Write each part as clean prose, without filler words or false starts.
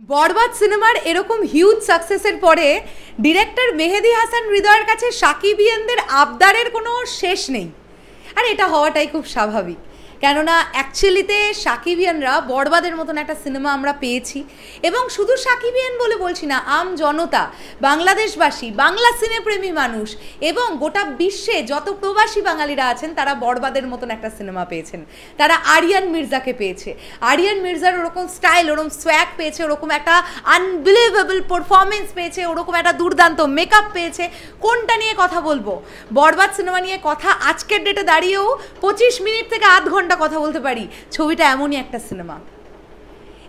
বরবাদ সিনেমার এরকম হিউজ সাকসেসের পরে ডিরেক্টর মেহেদী হাসান হৃদয়ের কাছে সাকিবিয়ানদের আবদারের কোনো শেষ নেই। আর এটা হওয়াটাই খুব স্বাভাবিক, কেননা অ্যাকচুয়ালিতে সাকিবিয়ানরা বরবাদের মতন একটা সিনেমা আমরা পেয়েছি, এবং শুধু সাকিবিয়ান বলে বলছি না, আম জনতা, বাংলাদেশবাসী, বাংলা সিনেপ্রেমী মানুষ এবং গোটা বিশ্বে যত প্রবাসী বাঙালিরা আছেন তারা বরবাদের মতন একটা সিনেমা পেয়েছেন। তারা আরিয়ান মির্জাকে পেয়েছে, আরিয়ান মির্জার ওরকম স্টাইল, ওরকম সোয়াগ পেয়েছে, ওরকম একটা আনবিলিভেবল পারফরমেন্স পেয়েছে, ওরকম একটা দুর্দান্ত মেকআপ পেয়েছে। কোনটা নিয়ে কথা বলবো? বরবাদ সিনেমা নিয়ে কথা আজকের ডেটে দাঁড়িয়েও 25 মিনিট থেকে আধ ঘন্টা কথা বলতে পারি। ছবিটা এমনই একটা সিনেমা।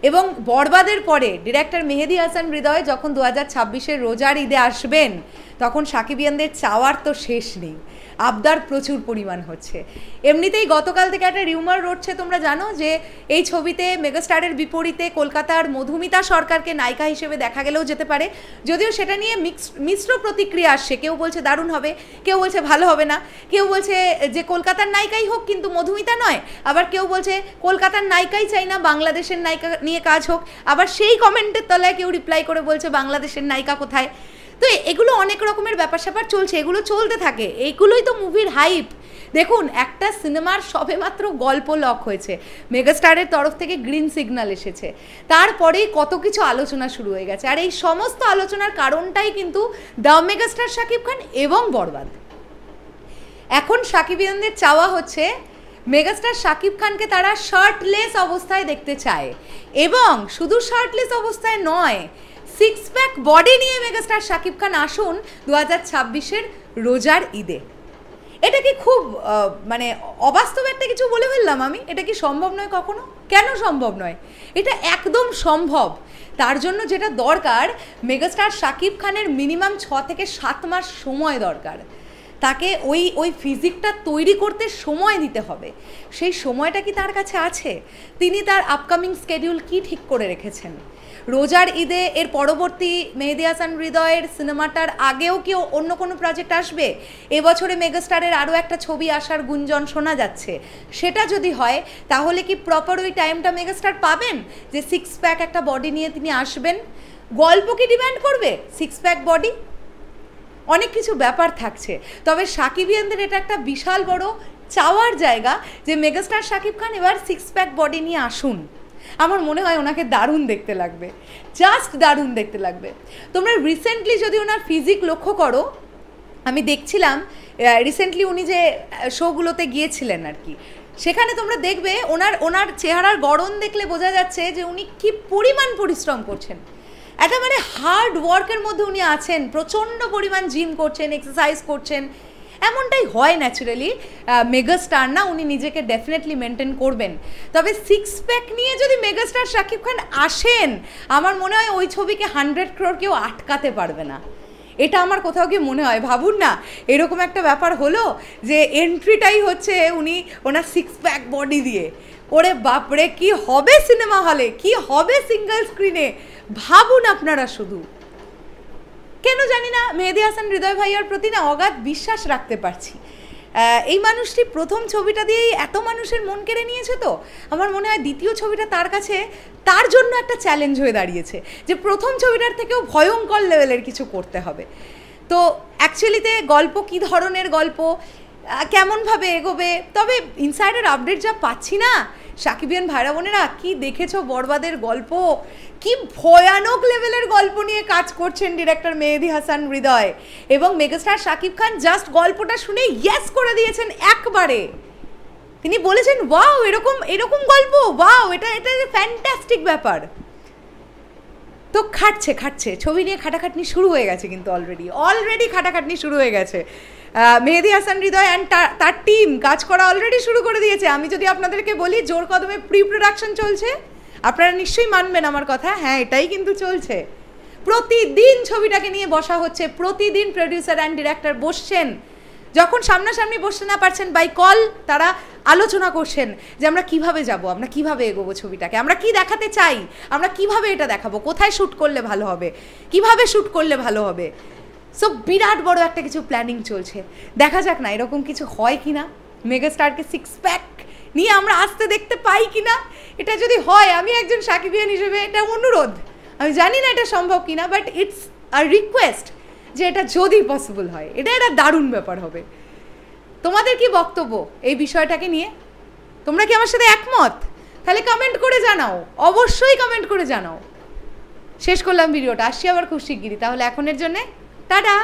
এবং বরবাদের পরে ডিরেক্টর মেহেদী হাসান হৃদয় যখন 2026-এর রোজার ঈদে আসবেন, তখন সাকিবিয়ানদের চাওয়ার তো শেষ নেই, আবদার প্রচুর পরিমাণ হচ্ছে। এমনিতেই গতকাল থেকে একটা রিউমার রটছে, তোমরা জানো, যে এই ছবিতে মেগাস্টারের বিপরীতে কলকাতার মধুমিতা সরকারকে নায়িকা হিসেবে দেখা গেলেও যেতে পারে। যদিও সেটা নিয়ে মিশ্র প্রতিক্রিয়া আসছে, কেউ বলছে দারুণ হবে, কেউ বলছে ভালো হবে না, কেউ বলছে যে কলকাতার নায়িকাই হোক কিন্তু মধুমিতা নয়, আবার কেউ বলছে কলকাতার নায়িকাই চাই না, বাংলাদেশের নায়িকা নিয়ে কাজ হোক। আবার সেই কমেন্টের তলায় কেউ রিপ্লাই করে বলছে বাংলাদেশের নায়িকা কোথায়। তো এগুলো অনেক রকমের ব্যাপার স্যাপার চলছে, এগুলো চলতে থাকে, এইগুলোই তো মুভির হাইপ। দেখুন, একটা সিনেমার সবেমাত্র গল্প লক হয়েছে, মেগাস্টারের তরফ থেকে গ্রিন সিগন্যাল এসেছে, তারপরেই কত কিছু আলোচনা শুরু হয়ে গেছে। আর এই সমস্ত আলোচনার কারণটাই কিন্তু দ্য মেগাস্টার শাকিব খান এবং বরবাদ। এখন সাকিবিয়ানদের চাওয়া হচ্ছে মেগাস্টার শাকিব খানকে তারা শার্টলেস অবস্থায় দেখতে চায়, এবং শুধু শার্টলেস অবস্থায় নয়, সিক্স প্যাক বডি নিয়ে মেগাস্টার শাকিব খান আসুন 2026-এর রোজার ঈদে। এটা কি খুব মানে অবাস্তব একটা কিছু বলে ফেললাম আমি? এটা কি সম্ভব নয় কখনো? কেন সম্ভব নয়? এটা একদম সম্ভব। তার জন্য যেটা দরকার, মেগাস্টার শাকিব খানের মিনিমাম 6 থেকে 7 মাস সময় দরকার। তাকে ওই ফিজিকটা তৈরি করতে সময় দিতে হবে। সেই সময়টা কি তার কাছে আছে? তিনি তার আপকামিং স্কেডিউল কি ঠিক করে রেখেছেন? রোজার ঈদে এর পরবর্তী মেহেদী হাসান হৃদয়ের সিনেমাটার আগেও কি অন্য কোনো প্রজেক্ট আসবে? এবছরে মেগাস্টারের আরও একটা ছবি আসার গুঞ্জন শোনা যাচ্ছে। সেটা যদি হয়, তাহলে কি প্রপার ওই টাইমটা মেগাস্টার পাবেন যে সিক্স প্যাক একটা বডি নিয়ে তিনি আসবেন? গল্প কি ডিমান্ড করবে সিক্স প্যাক বডি? অনেক কিছু ব্যাপার থাকছে। তবে সাকিবিয়ানদের এটা একটা বিশাল বড় চাওয়ার জায়গা যে মেগাস্টার শাকিব খান এবার সিক্স প্যাক বডি নিয়ে আসুন। আমার মনে হয় ওনাকে দারুণ দেখতে লাগবে, জাস্ট দারুণ দেখতে লাগবে। তোমরা রিসেন্টলি যদি ওনার ফিজিক লক্ষ্য করো, আমি দেখছিলাম রিসেন্টলি উনি যে শোগুলোতে গিয়েছিলেন আর কি, সেখানে তোমরা দেখবে ওনার চেহারার গড়ন দেখলে বোঝা যাচ্ছে যে উনি কি পরিমাণ পরিশ্রম করছেন। একটা মানে হার্ড ওয়ার্কের মধ্যে উনি আছেন, প্রচণ্ড পরিমাণ জিম করছেন, এক্সারসাইজ করছেন। এমনটাই হয় ন্যাচারালি, মেগাস্টার না, উনি নিজেকে ডেফিনেটলি মেনটেন করবেন। তবে সিক্স প্যাক নিয়ে যদি মেগাস্টার শাকিব খান আসেন, আমার মনে হয় ওই ছবিকে 100 crore কেউ আটকাতে পারবে না। এটা আমার কোথাও কি মনে হয়। ভাবুন না, এরকম একটা ব্যাপার হলো যে এন্ট্রিটাই হচ্ছে ওনার সিক্স প্যাক বডি দিয়ে। ওরে বাপরে, কি হবে সিনেমা হলে, কি হবে সিঙ্গেল স্ক্রিনে, ভাবুন আপনারা শুধু। কেন জানি না, মেহেদী হাসান হৃদয় ভাইয়ার প্রতি না অগাধ বিশ্বাস রাখতে পারছি। এই মানুষটি প্রথম ছবিটা দিয়েই এত মানুষের মন কেড়ে নিয়েছে, তো আমার মনে হয় দ্বিতীয় ছবিটা তার কাছে তার জন্য একটা চ্যালেঞ্জ হয়ে দাঁড়িয়েছে, যে প্রথম ছবিটার থেকেও ভয়ঙ্কর লেভেলের কিছু করতে হবে। তো অ্যাকচুয়ালিতে গল্প কী ধরনের গল্প, কেমনভাবে এগোবে, তবে ইনসাইডার আপডেট যা পাচ্ছি না, সাকিবিয়ান ভাইরা বোনেরা, কি দেখেছো বরবাদের গল্প, কি ভয়ানক লেভেলের গল্প নিয়ে কাজ করছেন ডিরেক্টর মেহেদী হাসান হৃদয়, এবং মেগাস্টার শাকিব খান জাস্ট গল্পটা শুনে ইয়েস করে দিয়েছেন একবারে। তিনি বলেছেন ওয়াও, এরকম গল্প, ওয়াও, এটা ফ্যান্টাস্টিক ব্যাপার। তো খাটছে ছবি নিয়ে খাটাখাটনি শুরু হয়ে গেছে, কিন্তু অলরেডি খাটাখাটনি শুরু হয়ে গেছে। মেহেদী হাসান হৃদয় অ্যান্ড তার টিম কাজ করা অলরেডি শুরু করে দিয়েছে। আমি যদি আপনাদেরকে বলি জোর কদমে প্রি প্রোডাকশন চলছে, আপনারা নিশ্চয়ই মানবেন আমার কথা। হ্যাঁ, এটাই কিন্তু চলছে। প্রতিদিন ছবিটাকে নিয়ে বসা হচ্ছে, প্রতিদিন প্রডিউসার অ্যান্ড ডিরেক্টর বসছেন। যখন সামনাসামনি বসতে না পারছেন, বাই কল তারা আলোচনা করছেন যে আমরা কিভাবে যাব, আমরা কিভাবে এগোবো ছবিটাকে, আমরা কি দেখাতে চাই, আমরা কিভাবে এটা দেখাবো, কোথায় শ্যুট করলে ভালো হবে, কিভাবে শ্যুট করলে ভালো হবে। সো বিরাট বড় একটা কিছু প্ল্যানিং চলছে। দেখা যাক না এরকম কিছু হয় কি না, মেগাস্টারকে সিক্স প্যাক নিয়ে আমরা আসতে দেখতে পাই কি না। এটা যদি হয়, আমি একজন সাকিবিয়ান হিসেবে এটা অনুরোধ, আমি জানি না এটা সম্ভব কিনা, বাট ইটস আ রিকোয়েস্ট যে এটা যদি পসিবল হয়, এটা একটা দারুণ ব্যাপার হবে। তোমাদের কি বক্তব্য এই বিষয়টাকে নিয়ে? তোমরা কি আমার সাথে একমত? তাহলে কমেন্ট করে জানাও, অবশ্যই কমেন্ট করে জানাও। শেষ করলাম ভিডিওটা, আসছি আবার খুব শিগগিরই। তাহলে এখনের জন্যে টাটা।